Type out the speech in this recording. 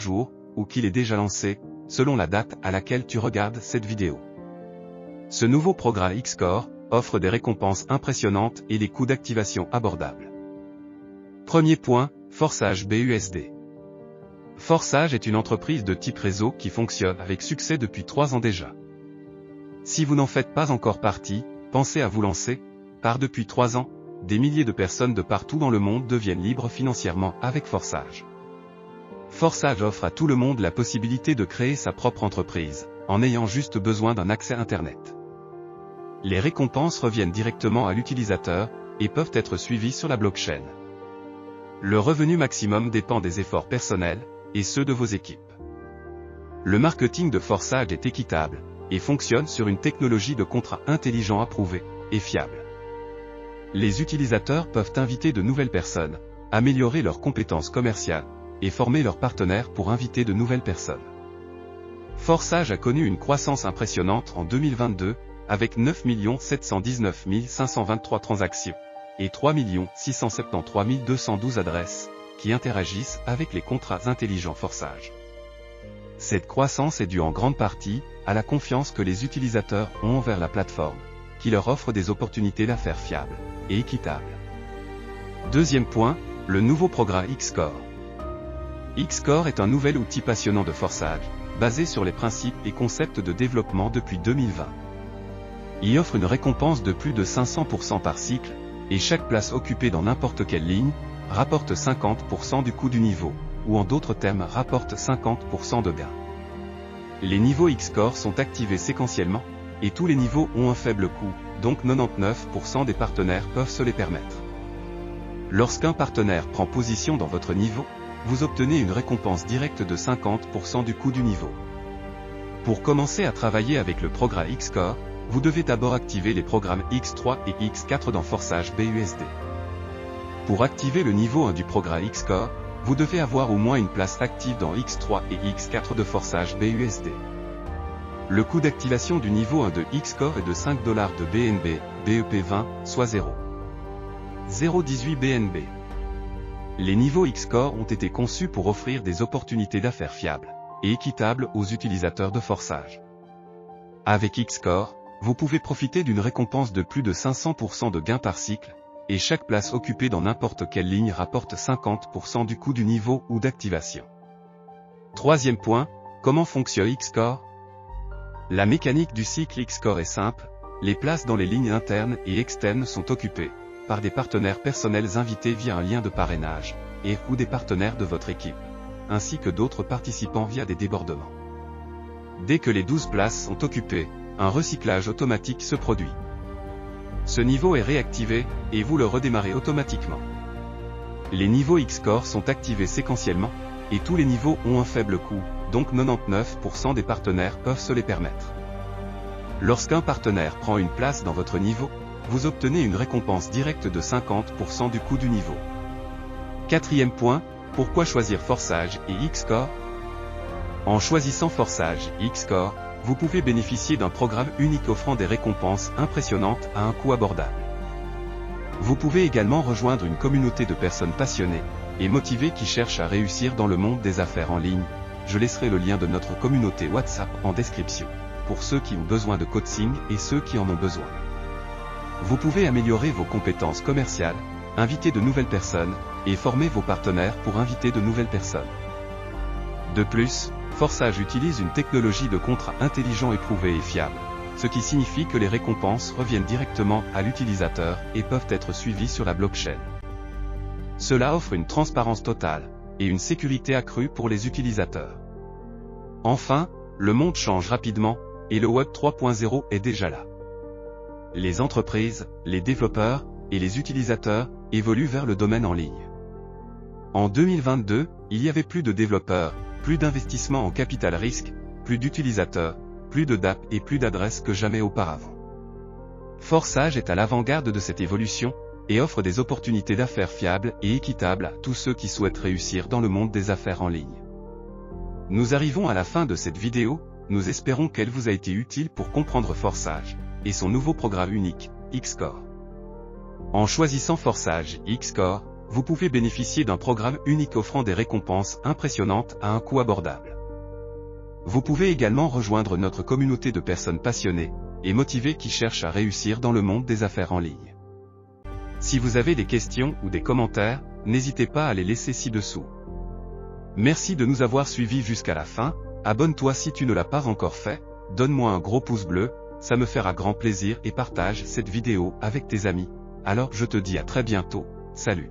jour, ou qu'il est déjà lancé, selon la date à laquelle tu regardes cette vidéo. Ce nouveau programme Xcore offre des récompenses impressionnantes et des coûts d'activation abordables. Premier point, Forsage BUSD. Forsage est une entreprise de type réseau qui fonctionne avec succès depuis 3 ans déjà. Si vous n'en faites pas encore partie, pensez à vous lancer, car depuis 3 ans, des milliers de personnes de partout dans le monde deviennent libres financièrement avec Forsage. Forsage offre à tout le monde la possibilité de créer sa propre entreprise, en ayant juste besoin d'un accès Internet. Les récompenses reviennent directement à l'utilisateur, et peuvent être suivies sur la blockchain. Le revenu maximum dépend des efforts personnels, et ceux de vos équipes. Le marketing de Forsage est équitable, et fonctionne sur une technologie de contrat intelligent approuvée, et fiable. Les utilisateurs peuvent inviter de nouvelles personnes, améliorer leurs compétences commerciales, et former leurs partenaires pour inviter de nouvelles personnes. Forsage a connu une croissance impressionnante en 2022, avec 9 719 523 transactions, et 3 673 212 adresses, qui interagissent avec les contrats intelligents Forsage. Cette croissance est due en grande partie à la confiance que les utilisateurs ont envers la plateforme, qui leur offre des opportunités d'affaires fiables et équitables. Deuxième point, le nouveau programme Xcore. Xcore est un nouvel outil passionnant de Forsage, basé sur les principes et concepts de développement depuis 2020. Il offre une récompense de plus de 500% par cycle, et chaque place occupée dans n'importe quelle ligne rapporte 50% du coût du niveau, ou en d'autres termes rapporte 50% de gain. Les niveaux Xcore sont activés séquentiellement, et tous les niveaux ont un faible coût, donc 99% des partenaires peuvent se les permettre. Lorsqu'un partenaire prend position dans votre niveau, vous obtenez une récompense directe de 50% du coût du niveau. Pour commencer à travailler avec le programme Xcore, vous devez d'abord activer les programmes X3 et X4 dans Forsage BUSD. Pour activer le niveau 1 du programme Xcore, vous devez avoir au moins une place active dans X3 et X4 de Forsage BUSD. Le coût d'activation du niveau 1 de Xcore est de 5 $ de BNB, BEP20, soit 0,18 BNB. Les niveaux Xcore ont été conçus pour offrir des opportunités d'affaires fiables et équitables aux utilisateurs de Forsage. Avec Xcore, vous pouvez profiter d'une récompense de plus de 500% de gains par cycle, et chaque place occupée dans n'importe quelle ligne rapporte 50% du coût du niveau ou d'activation. Troisième point, comment fonctionne Xcore? La mécanique du cycle Xcore est simple, les places dans les lignes internes et externes sont occupées par des partenaires personnels invités via un lien de parrainage, ou des partenaires de votre équipe, ainsi que d'autres participants via des débordements. Dès que les 12 places sont occupées, un recyclage automatique se produit. Ce niveau est réactivé, et vous le redémarrez automatiquement. Les niveaux Xcore sont activés séquentiellement, et tous les niveaux ont un faible coût, donc 99% des partenaires peuvent se les permettre. Lorsqu'un partenaire prend une place dans votre niveau, vous obtenez une récompense directe de 50% du coût du niveau. Quatrième point, pourquoi choisir Forsage et Xcore? En choisissant Forsage et Xcore, vous pouvez bénéficier d'un programme unique offrant des récompenses impressionnantes à un coût abordable. Vous pouvez également rejoindre une communauté de personnes passionnées et motivées qui cherchent à réussir dans le monde des affaires en ligne. Je laisserai le lien de notre communauté WhatsApp en description, pour ceux qui ont besoin de coaching et ceux qui en ont besoin. Vous pouvez améliorer vos compétences commerciales, inviter de nouvelles personnes, et former vos partenaires pour inviter de nouvelles personnes. De plus, Forsage utilise une technologie de contrat intelligent éprouvée et fiable, ce qui signifie que les récompenses reviennent directement à l'utilisateur et peuvent être suivies sur la blockchain. Cela offre une transparence totale et une sécurité accrue pour les utilisateurs. Enfin, le monde change rapidement, et le Web 3.0 est déjà là. Les entreprises, les développeurs et les utilisateurs évoluent vers le domaine en ligne. En 2022, il y avait plus de développeurs, plus d'investissements en capital risque, plus d'utilisateurs, plus de DApp et plus d'adresses que jamais auparavant. Forsage est à l'avant-garde de cette évolution, et offre des opportunités d'affaires fiables et équitables à tous ceux qui souhaitent réussir dans le monde des affaires en ligne. Nous arrivons à la fin de cette vidéo, nous espérons qu'elle vous a été utile pour comprendre Forsage, et son nouveau programme unique, Xcore. En choisissant Forsage Xcore, vous pouvez bénéficier d'un programme unique offrant des récompenses impressionnantes à un coût abordable. Vous pouvez également rejoindre notre communauté de personnes passionnées et motivées qui cherchent à réussir dans le monde des affaires en ligne. Si vous avez des questions ou des commentaires, n'hésitez pas à les laisser ci-dessous. Merci de nous avoir suivis jusqu'à la fin, abonne-toi si tu ne l'as pas encore fait, donne-moi un gros pouce bleu, ça me fera grand plaisir et partage cette vidéo avec tes amis. Alors je te dis à très bientôt, salut.